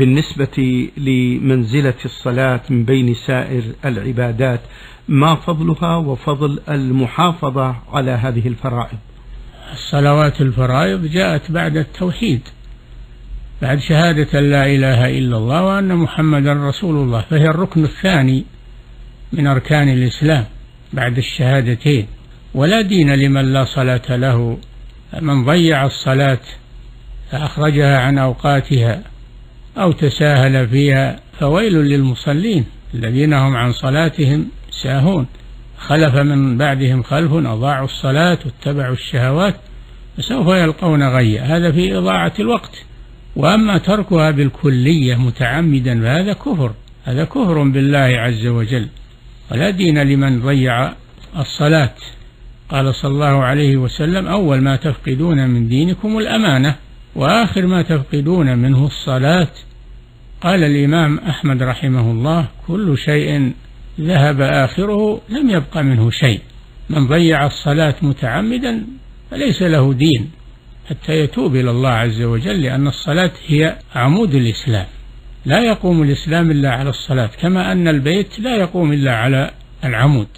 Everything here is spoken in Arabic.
بالنسبة لمنزلة الصلاة من بين سائر العبادات، ما فضلها وفضل المحافظة على هذه الفرائض؟ الصلوات الفرائض جاءت بعد التوحيد، بعد شهادة لا إله إلا الله وأن محمدا رسول الله، فهي الركن الثاني من أركان الإسلام بعد الشهادتين. ولا دين لمن لا صلاة له. من ضيع الصلاة فأخرجها عن أوقاتها أو تساهل فيها فويل للمصلين الذين هم عن صلاتهم ساهون. خلف من بعدهم خلف أضاعوا الصلاة واتبعوا الشهوات فسوف يلقون غيا. هذا في إضاعة الوقت. وأما تركها بالكلية متعمدا فهذا كفر، هذا كفر بالله عز وجل. ولا دين لمن ضيع الصلاة. قال صلى الله عليه وسلم: أول ما تفقدون من دينكم الأمانة، وآخر ما تفقدون منه الصلاة. قال الإمام أحمد رحمه الله: كل شيء ذهب آخره لم يبق منه شيء. من ضيع الصلاة متعمدا فليس له دين حتى يتوب إلى الله عز وجل، لأن الصلاة هي عمود الإسلام. لا يقوم الإسلام إلا على الصلاة، كما أن البيت لا يقوم إلا على العمود.